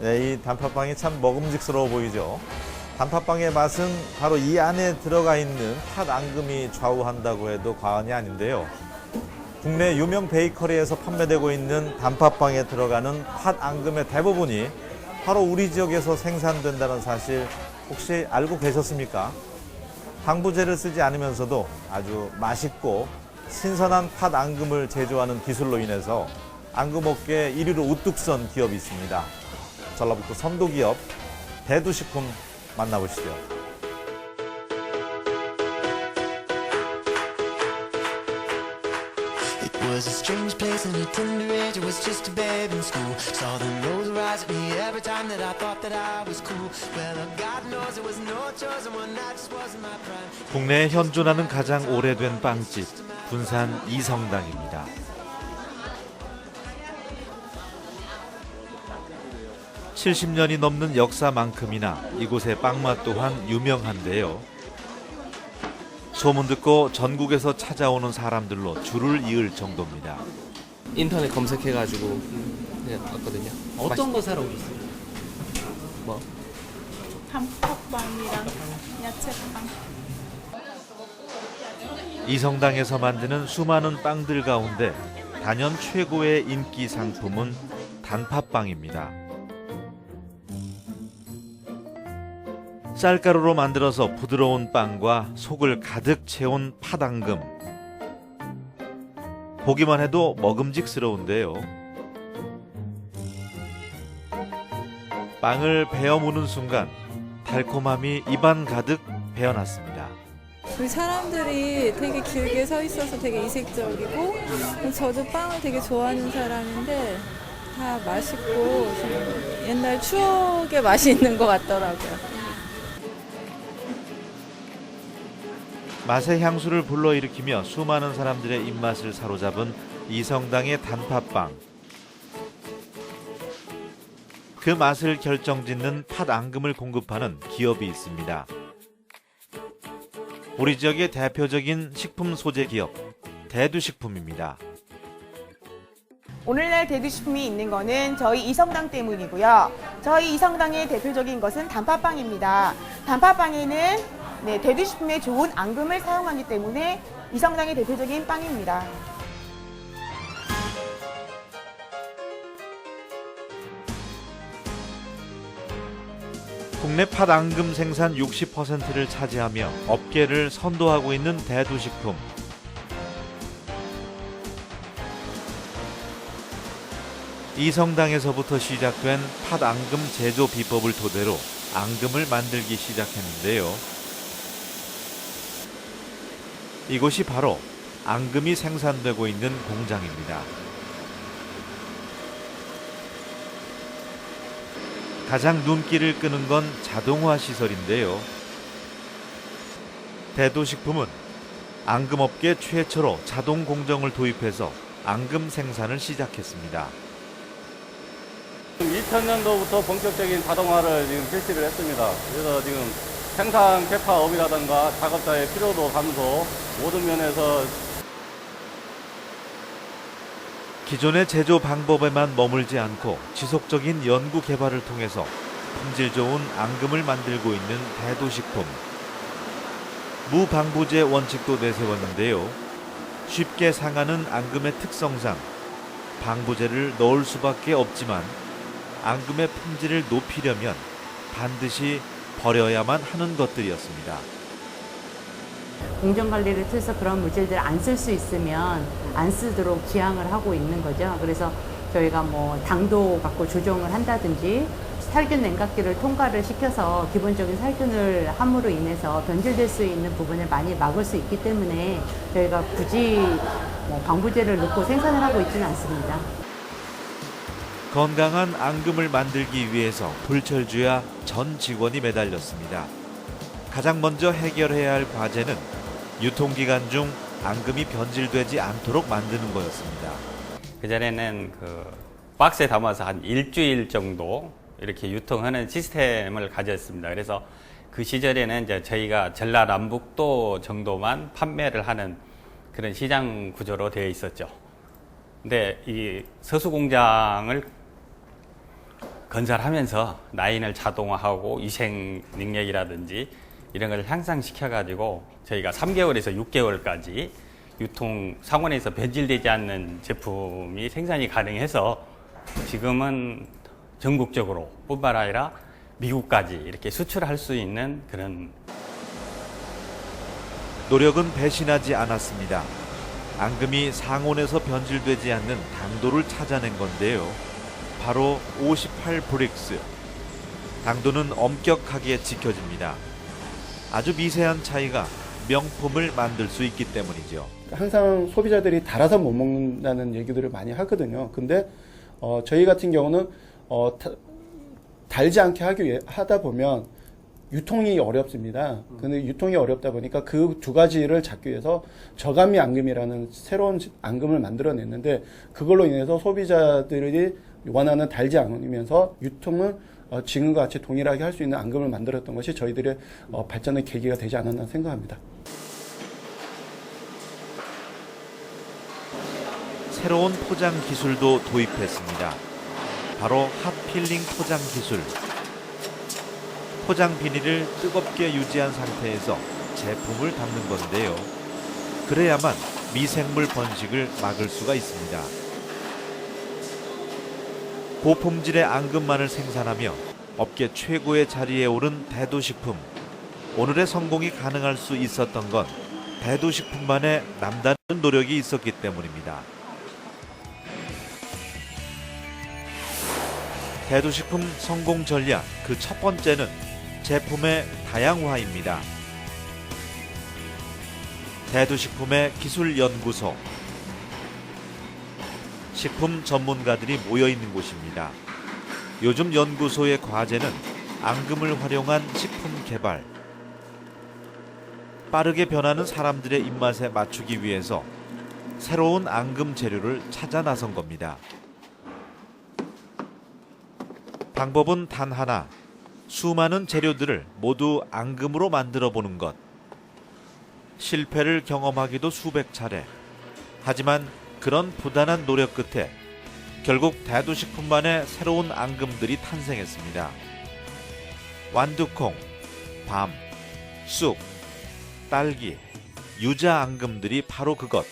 네, 이 단팥빵이 참 먹음직스러워 보이죠. 단팥빵의 맛은 바로 이 안에 들어가 있는 팥 앙금이 좌우한다고 해도 과언이 아닌데요. 국내 유명 베이커리에서 판매되고 있는 단팥빵에 들어가는 팥 앙금의 대부분이 바로 우리 지역에서 생산된다는 사실 혹시 알고 계셨습니까? 방부제를 쓰지 않으면서도 아주 맛있고 신선한 팥 앙금을 제조하는 기술로 인해서 앙금업계 1위로 우뚝 선 기업이 있습니다. 전라북도 선도기업 대두식품 만나보시죠. It was a strange place and a tender age. I was just a babe in school. Saw the nose rise at me every time that I thought that I was cool. Well, God knows it was no choice and one night just wasn't my prime. 국내에 현존하는 가장 오래된 빵집 군산 이성당입니다. 70년이 넘는 역사만큼이나 이곳의 빵맛 또한 유명한데요. 소문 듣고 전국에서 찾아오는 사람들로 줄을 이을 정도입니다. 인터넷 검색해가지고 그냥 왔거든요. 어떤 거 사러 오셨어요? 뭐? 단팥빵이랑 야채빵. 이성당에서 만드는 수많은 빵들 가운데 단연 최고의 인기 상품은 단팥빵입니다. 쌀가루로 만들어서 부드러운 빵과 속을 가득 채운 팥앙금. 보기만 해도 먹음직스러운데요. 빵을 베어 무는 순간 달콤함이 입안 가득 배어났습니다. 우리 사람들이 되게 길게 서 있어서 되게 이색적이고, 저도 빵을 되게 좋아하는 사람인데 다 맛있고 옛날 추억의 맛이 있는 것 같더라고요. 맛의 향수를 불러일으키며 수많은 사람들의 입맛을 사로잡은 이성당의 단팥빵. 그 맛을 결정짓는 팥 앙금을 공급하는 기업이 있습니다. 우리 지역의 대표적인 식품 소재 기업 대두식품입니다. 오늘날 대두식품이 있는 거는 저희 이성당 때문이고요. 저희 이성당의 대표적인 것은 단팥빵입니다. 단팥빵에는 대두식품의 좋은 앙금을 사용하기 때문에 이성당의 대표적인 빵입니다. 국내 팥 앙금 생산 60%를 차지하며 업계를 선도하고 있는 대두식품. 이성당에서부터 시작된 팥 앙금 제조 비법을 토대로 앙금을 만들기 시작했는데요. 이곳이 바로 앙금이 생산되고 있는 공장입니다. 가장 눈길을 끄는 건 자동화 시설인데요. 대두식품은 앙금업계 최초로 자동 공정을 도입해서 앙금 생산을 시작했습니다. 2000년도부터 본격적인 자동화를 지금 실시를 했습니다. 그래서 지금 생산 캐파업이라든가 작업자의 피로도 감소, 모든 면에서 기존의 제조 방법에만 머물지 않고 지속적인 연구 개발을 통해서 품질 좋은 앙금을 만들고 있는 대두식품. 무방부제 원칙도 내세웠는데요. 쉽게 상하는 앙금의 특성상 방부제를 넣을 수밖에 없지만 앙금의 품질을 높이려면 반드시 버려야만 하는 것들이었습니다. 공정관리를 통해서 그런 물질들을 안 쓸 수 있으면 안 쓰도록 지향을 하고 있는 거죠. 그래서 저희가 뭐 당도 갖고 조정을 한다든지 살균 냉각기를 통과를 시켜서 기본적인 살균을 함으로 인해서 변질될 수 있는 부분을 많이 막을 수 있기 때문에 저희가 굳이 뭐 방부제를 넣고 생산을 하고 있지는 않습니다. 건강한 앙금을 만들기 위해서 불철주야 전 직원이 매달렸습니다. 가장 먼저 해결해야 할 과제는 유통기간 중 앙금이 변질되지 않도록 만드는 거였습니다. 그전에는 박스에 담아서 한 일주일 정도 이렇게 유통하는 시스템을 가졌습니다. 그래서 그 시절에는 이제 저희가 전라남북도 정도만 판매를 하는 그런 시장 구조로 되어 있었죠. 근데 이 서수 공장을 건설하면서 라인을 자동화하고 위생 능력이라든지 이런 걸 향상시켜가지고 저희가 3개월에서 6개월까지 유통 상온에서 변질되지 않는 제품이 생산이 가능해서 지금은 전국적으로 뿐만 아니라 미국까지 이렇게 수출할 수 있는 그런 노력은 배신하지 않았습니다. 앙금이 상온에서 변질되지 않는 당도를 찾아낸 건데요. 바로 58 브릭스. 당도는 엄격하게 지켜집니다. 아주 미세한 차이가 명품을 만들 수 있기 때문이죠. 항상 소비자들이 달아서 못 먹는다는 얘기들을 많이 하거든요. 근데 저희 같은 경우는 달지 않게 하다 보면 유통이 어렵습니다. 근데 유통이 어렵다 보니까 그 두 가지를 잡기 위해서 저감미 앙금이라는 새로운 앙금을 만들어냈는데 그걸로 인해서 소비자들이 원하는 달지 않으면서 유통을 지금과 같이 동일하게 할 수 있는 앙금을 만들었던 것이 저희들의 발전의 계기가 되지 않았나 생각합니다. 새로운 포장 기술도 도입했습니다. 바로 핫필링 포장 기술. 포장 비닐을 뜨겁게 유지한 상태에서 제품을 담는 건데요. 그래야만 미생물 번식을 막을 수가 있습니다. 고품질의 앙금만을 생산하며 업계 최고의 자리에 오른 대도식품. 오늘의 성공이 가능할 수 있었던 건 대도식품만의 남다른 노력이 있었기 때문입니다. 대도식품 성공 전략 그 첫 번째는 제품의 다양화입니다. 대도식품의 기술연구소. 식품 전문가들이 모여있는 곳입니다. 요즘 연구소의 과제는 앙금을 활용한 식품 개발. 빠르게 변하는 사람들의 입맛에 맞추기 위해서 새로운 앙금 재료를 찾아 나선 겁니다. 방법은 단 하나. 수많은 재료들을 모두 앙금으로 만들어 보는 것. 실패를 경험하기도 수백 차례. 하지만 그런 부단한 노력 끝에 결국 대도식품만의 새로운 앙금들이 탄생했습니다. 완두콩, 밤, 쑥, 딸기, 유자 앙금들이 바로 그것.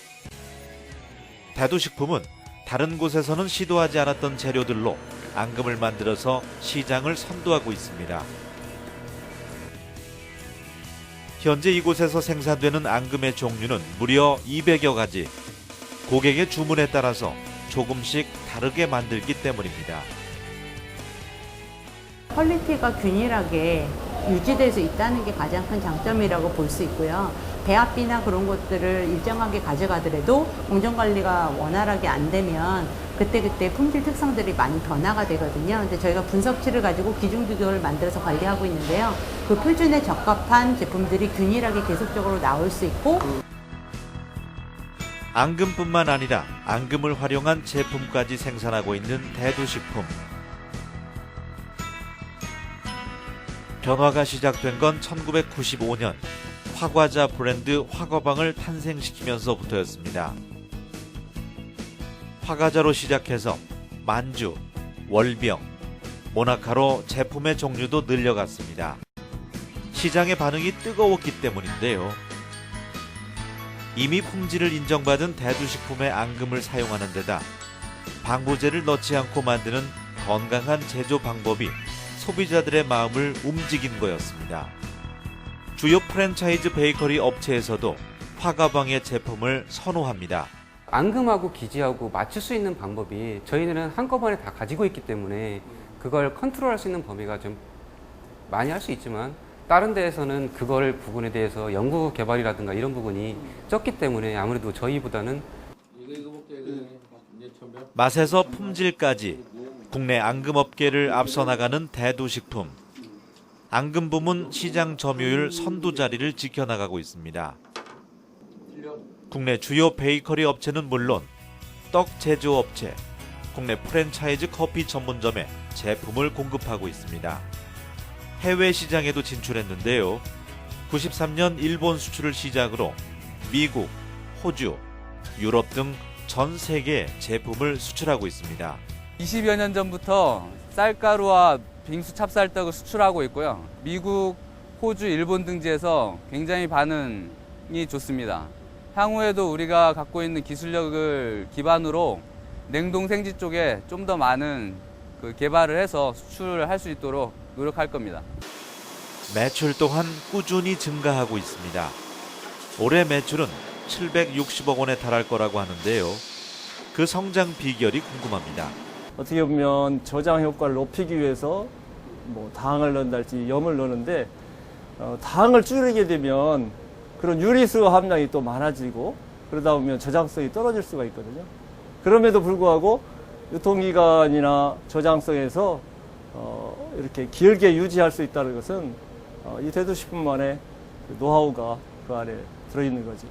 대도식품은 다른 곳에서는 시도하지 않았던 재료들로 앙금을 만들어서 시장을 선도하고 있습니다. 현재 이곳에서 생산되는 앙금의 종류는 무려 200여 가지. 고객의 주문에 따라서 조금씩 다르게 만들기 때문입니다. 퀄리티가 균일하게 유지될 수 있다는 게 가장 큰 장점이라고 볼 수 있고요. 배합비나 그런 것들을 일정하게 가져가더라도 공정관리가 원활하게 안 되면 그때그때 품질 특성들이 많이 변화가 되거든요. 근데 저희가 분석치를 가지고 기준규격을 만들어서 관리하고 있는데요. 그 표준에 적합한 제품들이 균일하게 계속적으로 나올 수 있고 앙금뿐만 아니라 앙금을 활용한 제품까지 생산하고 있는 대도식품. 변화가 시작된 건 1995년 화과자 브랜드 화거방을 탄생시키면서부터였습니다. 화과자로 시작해서 만주, 월병, 모나카로 제품의 종류도 늘려갔습니다. 시장의 반응이 뜨거웠기 때문인데요. 이미 품질을 인정받은 대두식품의 앙금을 사용하는 데다 방부제를 넣지 않고 만드는 건강한 제조 방법이 소비자들의 마음을 움직인 거였습니다. 주요 프랜차이즈 베이커리 업체에서도 화가방의 제품을 선호합니다. 앙금하고 기지하고 맞출 수 있는 방법이 저희는 한꺼번에 다 가지고 있기 때문에 그걸 컨트롤할 수 있는 범위가 좀 많이 할 수 있지만 다른 데에서는 그걸 부분에 대해서 연구 개발이라든가 이런 부분이 적기 때문에 아무래도 저희보다는 맛에서 품질까지 국내 앙금업계를 앞서 나가는 대두식품. 앙금 부문 시장 점유율 선두 자리를 지켜나가고 있습니다. 국내 주요 베이커리 업체는 물론 떡 제조업체, 국내 프랜차이즈 커피 전문점에 제품을 공급하고 있습니다. 해외 시장에도 진출했는데요. 93년 일본 수출을 시작으로 미국, 호주, 유럽 등 전 세계에 제품을 수출하고 있습니다. 20여 년 전부터 쌀가루와 빙수 찹쌀떡을 수출하고 있고요. 미국, 호주, 일본 등지에서 굉장히 반응이 좋습니다. 향후에도 우리가 갖고 있는 기술력을 기반으로 냉동 생지 쪽에 좀 더 많은 개발을 해서 수출을 할 수 있도록 노력할 겁니다. 매출 또한 꾸준히 증가하고 있습니다. 올해 매출은 760억 원에 달할 거라고 하는데요. 그 성장 비결이 궁금합니다. 어떻게 보면 저장 효과를 높이기 위해서 뭐 당을 넣는달지 염을 넣는데 당을 줄이게 되면 그런 유리수 함량이 또 많아지고 그러다 보면 저장성이 떨어질 수가 있거든요. 그럼에도 불구하고 유통기간이나 저장성에서 이렇게 길게 유지할 수 있다는 것은 이 대두식품만의 노하우가 그 안에 들어있는 거지.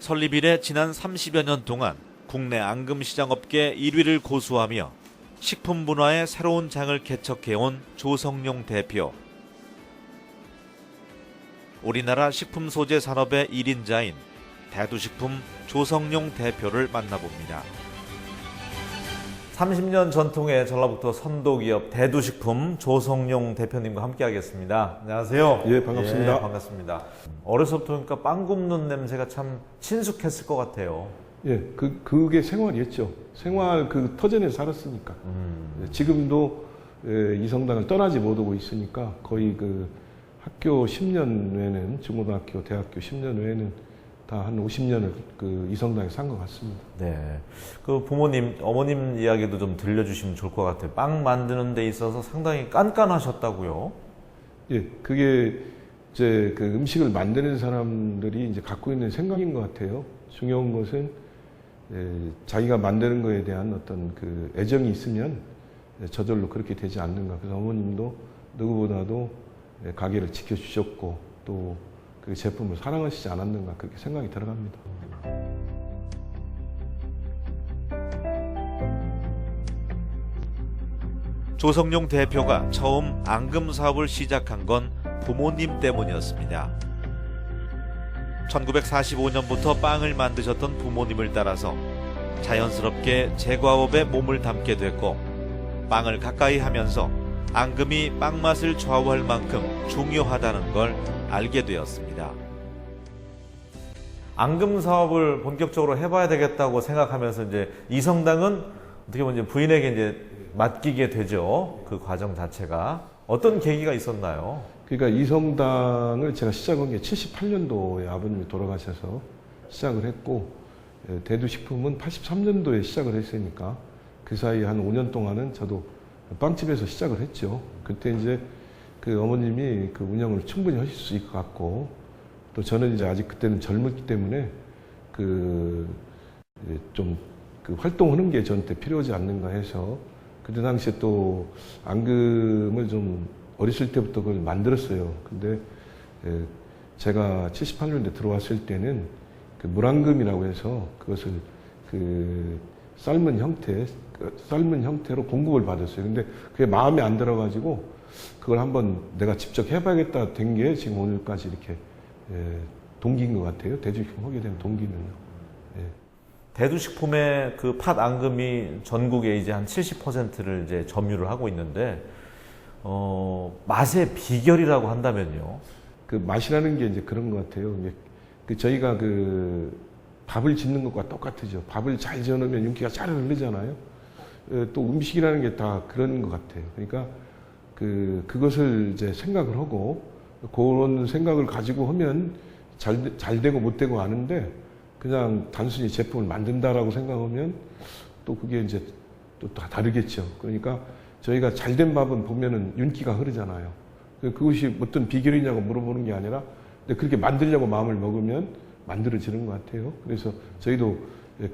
설립 이래 지난 30여 년 동안 국내 앙금시장 업계 1위를 고수하며 식품 분야의 새로운 장을 개척해온 조성용 대표. 우리나라 식품 소재 산업의 1인자인 대두식품 조성용 대표를 만나봅니다. 30년 전통의 전라북도 선도기업 대두식품 조성용 대표님과 함께하겠습니다. 안녕하세요. 예, 반갑습니다. 예, 반갑습니다. 어려서부터 그러니까 빵 굽는 냄새가 참 친숙했을 것 같아요. 예, 그게 생활이었죠. 생활 터전에서 살았으니까. 지금도 이성당을 떠나지 못하고 있으니까 거의 학교 10년 외에는 중고등학교, 대학교 10년 외에는 다 한 50년을 이성당에 산 것 같습니다. 네. 부모님, 어머님 이야기도 좀 들려주시면 좋을 것 같아요. 빵 만드는 데 있어서 상당히 깐깐하셨다고요? 예, 그게 이제 음식을 만드는 사람들이 이제 갖고 있는 생각인 것 같아요. 중요한 것은 자기가 만드는 거에 대한 어떤 애정이 있으면 저절로 그렇게 되지 않는가. 그래서 어머님도 누구보다도 가게를 지켜주셨고 또 그 제품을 사랑하시지 않았는가 그렇게 생각이 들어갑니다. 조성용 대표가 처음 앙금 사업을 시작한 건 부모님 때문이었습니다. 1945년부터 빵을 만드셨던 부모님을 따라서 자연스럽게 제과업에 몸을 담게 됐고 빵을 가까이 하면서 앙금이 빵 맛을 좌우할 만큼 중요하다는 걸 알게 되었습니다. 앙금 사업을 본격적으로 해봐야 되겠다고 생각하면서 이제 이성당은 어떻게 보면 이제 부인에게 이제 맡기게 되죠. 그 과정 자체가 어떤 계기가 있었나요? 그러니까 이성당을 제가 시작한 게 78년도에 아버님이 돌아가셔서 시작을 했고 대두식품은 83년도에 시작을 했으니까 그 사이 한 5년 동안은 저도 빵집에서 시작을 했죠. 그때 이제 어머님이 운영을 충분히 하실 수 있을 것 같고 또 저는 이제 아직 그때는 젊었기 때문에 좀 활동하는 게 저한테 필요하지 않는가 해서 그때 당시에 또 앙금을 좀 어렸을 때부터 그걸 만들었어요. 근데 제가 78년대 들어왔을 때는 물앙금이라고 해서 그것을 삶은 형태로 공급을 받았어요. 근데 그게 마음에 안 들어가지고 그걸 한번 내가 직접 해봐야겠다 된 게 지금 오늘까지 이렇게 동기인 것 같아요. 대두식품 하게 된 동기는요. 예. 대두식품의 팥 앙금이 전국에 이제 한 70%를 이제 점유를 하고 있는데 맛의 비결이라고 한다면요? 맛이라는 게 이제 그런 것 같아요. 저희가 밥을 짓는 것과 똑같으죠. 밥을 잘 지어놓으면 윤기가 잘 흐르잖아요. 또 음식이라는 게 다 그런 것 같아요. 그러니까 그것을 이제 생각을 하고 그런 생각을 가지고 하면 잘 되고 못 되고 아는데 그냥 단순히 제품을 만든다라고 생각하면 또 그게 이제 또 다 다르겠죠. 그러니까 저희가 잘된 밥은 보면은 윤기가 흐르잖아요. 그것이 어떤 비결이냐고 물어보는 게 아니라 그렇게 만들려고 마음을 먹으면 만들어지는 것 같아요. 그래서 저희도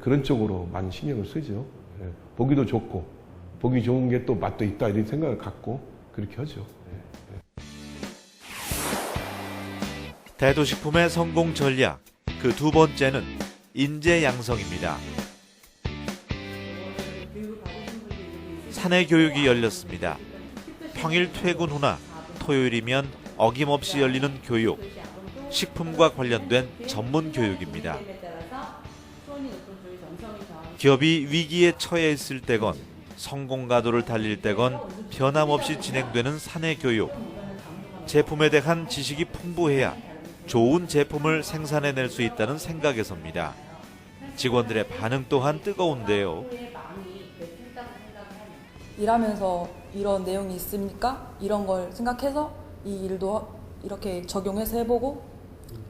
그런 쪽으로 많이 신경을 쓰죠. 보기도 좋고 보기 좋은 게 또 맛도 있다 이런 생각을 갖고 그렇게 하죠. 대두식품의 성공 전략 그 두 번째는 인재 양성입니다. 사내 교육이 열렸습니다. 평일 퇴근 후나 토요일이면 어김없이 열리는 교육, 식품과 관련된 전문 교육입니다. 기업이 위기에 처해 있을 때건 성공 가도를 달릴 때건 변함없이 진행되는 사내 교육. 제품에 대한 지식이 풍부해야 좋은 제품을 생산해낼 수 있다는 생각에서입니다. 직원들의 반응 또한 뜨거운데요. 일하면서 이런 내용이 있습니까? 이런 걸 생각해서 이 일도 이렇게 적용해서 해보고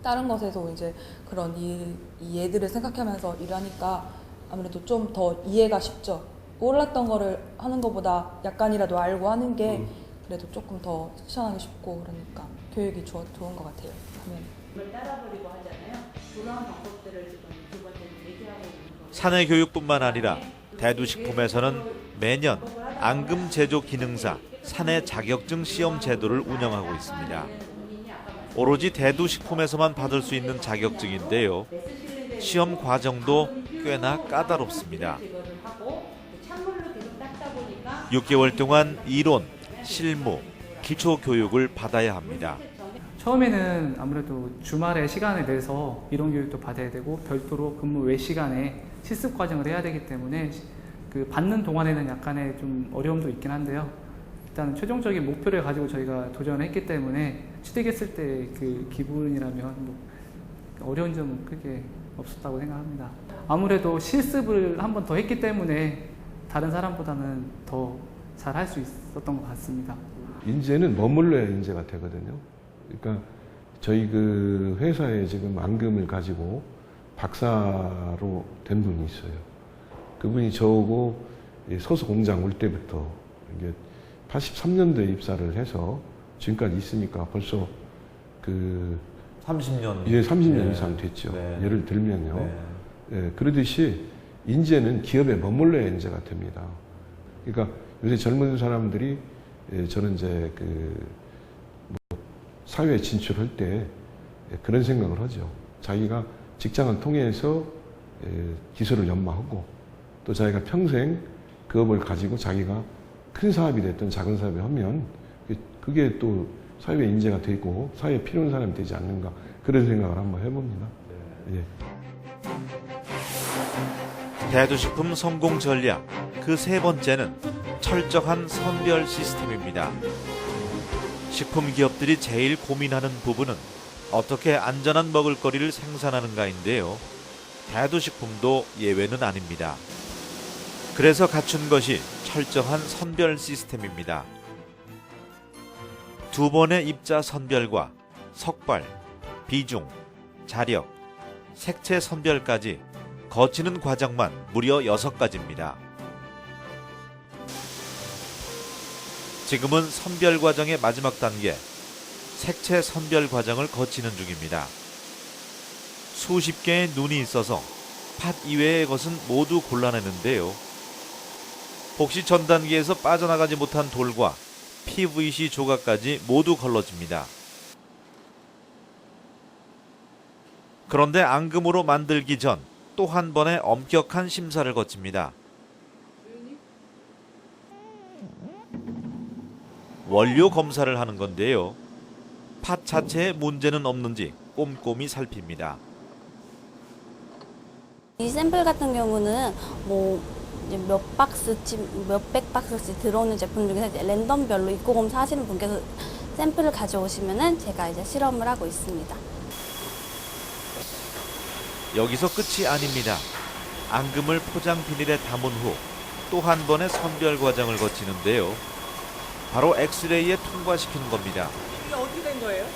다른 것에서 이제 그런 이 예들을 생각하면서 일하니까 아무래도 좀 더 이해가 쉽죠. 몰랐던 거를 하는 것보다 약간이라도 알고 하는 게 그래도 조금 더 실천하기 쉽고 그러니까 교육이 좋은 것 같아요. 하면. 따라버리고 하잖아요. 그런 방법들을 지금 두 번째는 얘기하고 있는 거예요. 사내 교육뿐만 아니라 대두식품에서는 매년 앙금 제조 기능사 사내 자격증 시험 제도를 운영하고 있습니다. 오로지 대두식품에서만 받을 수 있는 자격증인데요. 시험 과정도 꽤나 까다롭습니다. 6개월 동안 이론, 실무, 기초 교육을 받아야 합니다. 처음에는 아무래도 주말에 시간을 내서 이론 교육도 받아야 되고 별도로 근무 외 시간에 실습 과정을 해야 되기 때문에 그 받는 동안에는 약간의 좀 어려움도 있긴 한데요. 일단 최종적인 목표를 가지고 저희가 도전했기 때문에 취득했을 때 그 기분이라면 뭐 어려운 점은 크게 없었다고 생각합니다. 아무래도 실습을 한 번 더 했기 때문에 다른 사람보다는 더 잘 할 수 있었던 것 같습니다. 인재는 머물러야 인재가 되거든요. 그러니까 저희 그 회사에 지금 앙금을 가지고 박사로 된 분이 있어요. 그분이 저하고 소속 공장 올 때부터 이게 83년도에 입사를 해서 지금까지 있으니까 벌써 그 30년. 예, 30년 네. 이상 됐죠. 네. 예를 들면요. 예, 그러듯이 인재는 기업에 머물러야 인재가 됩니다. 그러니까 요새 젊은 사람들이 저는 이제 뭐 사회에 진출할 때 그런 생각을 하죠. 자기가 직장을 통해서 기술을 연마하고 또 자기가 평생 그 업을 가지고 자기가 큰 사업이 됐든 작은 사업을 하면 그게 또 사회 인재가 되고 사회에 필요한 사람이 되지 않는가 그런 생각을 한번 해봅니다. 예. 대두식품 성공 전략 그 세 번째는 철저한 선별 시스템입니다. 식품 기업들이 제일 고민하는 부분은 어떻게 안전한 먹을거리를 생산하는가인데요. 대두식품도 예외는 아닙니다. 그래서 갖춘 것이 철저한 선별 시스템입니다. 2번의 입자 선별과 석발, 비중, 자력, 색채 선별까지 거치는 과정만 무려 6가지입니다. 지금은 선별 과정의 마지막 단계, 색채 선별 과정을 거치는 중입니다. 수십 개의 눈이 있어서 팥 이외의 것은 모두 골라내는데요. 혹시 전 단계에서 빠져나가지 못한 돌과 PVC 조각까지 모두 걸러집니다. 그런데 앙금으로 만들기 전 또 한 번의 엄격한 심사를 거칩니다. 원료 검사를 하는 건데요. 팥 자체에 문제는 없는지 꼼꼼히 살핍니다. 이 샘플 같은 경우는 뭐 이제 몇백 박스씩 들어오는 제품 중에서 이제 랜덤별로 입고 검사하시는 분께서 샘플을 가져오시면은 제가 이제 실험을 하고 있습니다. 여기서 끝이 아닙니다. 앙금을 포장 비닐에 담은 후 또 한 번의 선별 과정을 거치는데요. 바로 엑스레이에 통과시키는 겁니다. 이게 어떻게 된 거예요?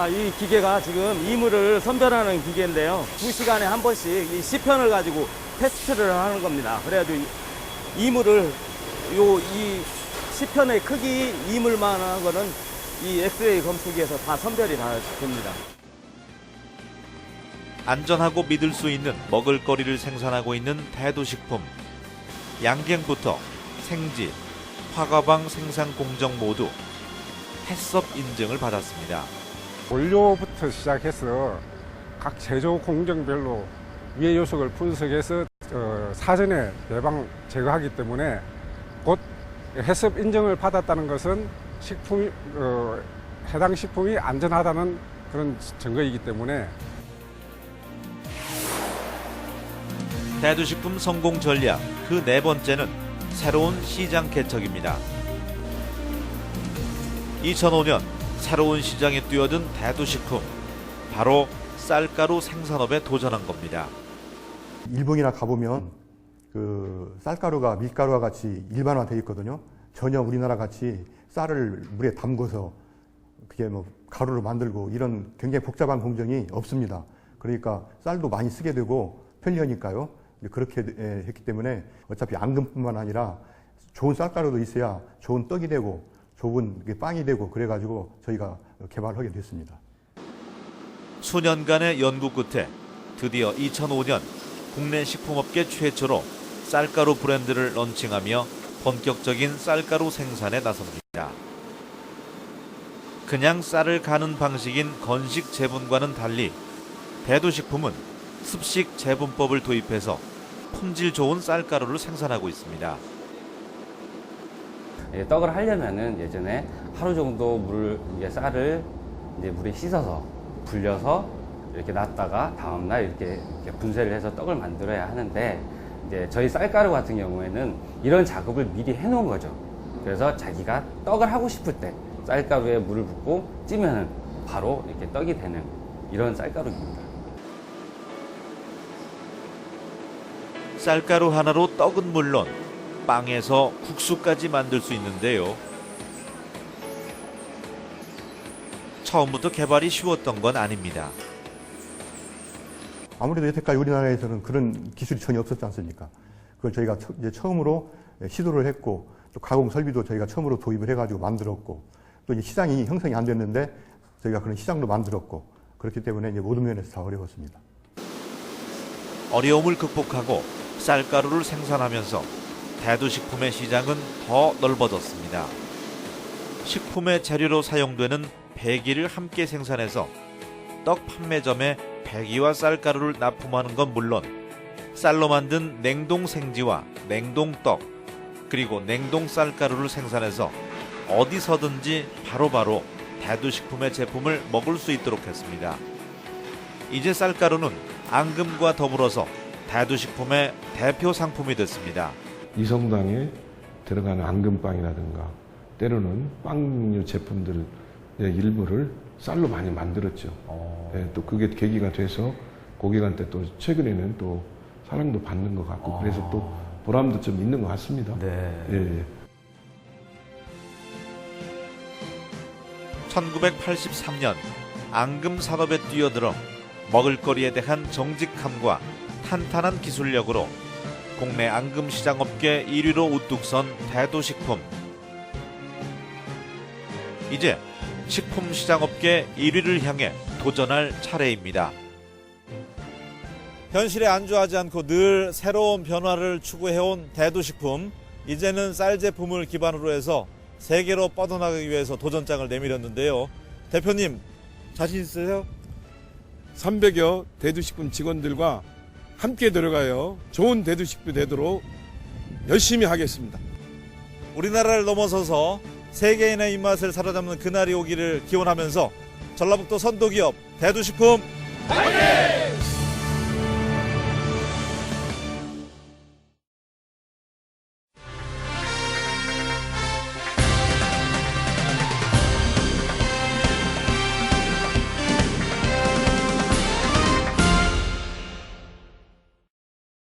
이 기계가 지금 이물을 선별하는 기계인데요. 2시간에 한 번씩 이 시편을 가지고 테스트를 하는 겁니다. 그래가지고 이물을 이 시편의 크기 이물만 한 거는 이 엑스레이 검수기에서 다 선별이 다 됩니다. 안전하고 믿을 수 있는 먹을거리를 생산하고 있는 대두식품. 양갱부터 생지, 화가방 생산 공정 모두 해썹 인증을 받았습니다. 원료부터 시작해서 각 제조 공정별로 위해 요소를 분석해서 사전에 예방 제거하기 때문에 곧 해썹 인증을 받았다는 것은 해당 식품이 안전하다는 그런 증거이기 때문에 대두식품 성공 전략 그 네 번째는 새로운 시장 개척입니다. 2005년 새로운 시장에 뛰어든 대두식품, 바로 쌀가루 생산업에 도전한 겁니다. 일본이나 가보면 그 쌀가루가 밀가루와 같이 일반화되어 있거든요. 전혀 우리나라 같이 쌀을 물에 담궈서 그게 뭐 가루를 만들고 이런 굉장히 복잡한 공정이 없습니다. 그러니까 쌀도 많이 쓰게 되고 편리하니까요. 그렇게 했기 때문에 어차피 앙금뿐만 아니라 좋은 쌀가루도 있어야 좋은 떡이 되고 좋은 빵이 되고 그래가지고 저희가 개발하게 됐습니다. 수년간의 연구 끝에 드디어 2005년 국내 식품업계 최초로 쌀가루 브랜드를 런칭하며 본격적인 쌀가루 생산에 나섭니다. 그냥 쌀을 가는 방식인 건식 재분과는 달리 대두식품은 습식 재분법을 도입해서 품질 좋은 쌀가루를 생산하고 있습니다. 떡을 하려면은 예전에 하루 정도 쌀을 이제 물에 씻어서 불려서 이렇게 놨다가 다음날 이렇게 분쇄를 해서 떡을 만들어야 하는데, 이제 저희 쌀가루 같은 경우에는 이런 작업을 미리 해놓은 거죠. 그래서 자기가 떡을 하고 싶을 때 쌀가루에 물을 붓고 찌면은 바로 이렇게 떡이 되는 이런 쌀가루입니다. 쌀가루 하나로 떡은 물론 빵에서 국수까지 만들 수 있는데요. 처음부터 개발이 쉬웠던 건 아닙니다. 아무래도 여태까지 우리나라에서는 그런 기술이 전혀 없었지 않습니까? 그걸 저희가 이제 처음으로 시도를 했고, 또 가공 설비도 저희가 처음으로 도입을 해가지고 만들었고, 또 이제 시장이 형성이 안 됐는데 저희가 그런 시장도 만들었고, 그렇기 때문에 이제 모든 면에서 다 어려웠습니다. 어려움을 극복하고 쌀가루를 생산하면서 대두식품의 시장은 더 넓어졌습니다. 식품의 재료로 사용되는 배기를 함께 생산해서 떡 판매점에 배기와 쌀가루를 납품하는 건 물론 쌀로 만든 냉동 생지와 냉동떡, 그리고 냉동 쌀가루를 생산해서 어디서든지 바로바로 대두식품의 제품을 먹을 수 있도록 했습니다. 이제 쌀가루는 앙금과 더불어서 대두식품의 대표 상품이 됐습니다. 이성당에 들어가는 앙금빵이라든가 때로는 빵류 제품들 일부를 쌀로 많이 만들었죠. 또 그게 계기가 돼서 고객한테 또 최근에는 또 사랑도 받는 것 같고 그래서 또 보람도 좀 있는 것 같습니다. 예. 1983년 앙금 산업에 뛰어들어 먹을거리에 대한 정직함과 탄탄한 기술력으로 국내 앙금 시장 업계 1위로 우뚝 선 대두식품. 이제 식품 시장 업계 1위를 향해 도전할 차례입니다. 현실에 안주하지 않고 늘 새로운 변화를 추구해온 대두식품. 이제는 쌀 제품을 기반으로 해서 세계로 뻗어나가기 위해서 도전장을 내밀었는데요. 대표님, 자신 있으세요? 300여 대두식품 직원들과 함께 들어가요. 좋은 대두식품이 되도록 열심히 하겠습니다. 우리나라를 넘어서서 세계인의 입맛을 사로잡는 그날이 오기를 기원하면서 전라북도 선도기업 대두식품 화이팅!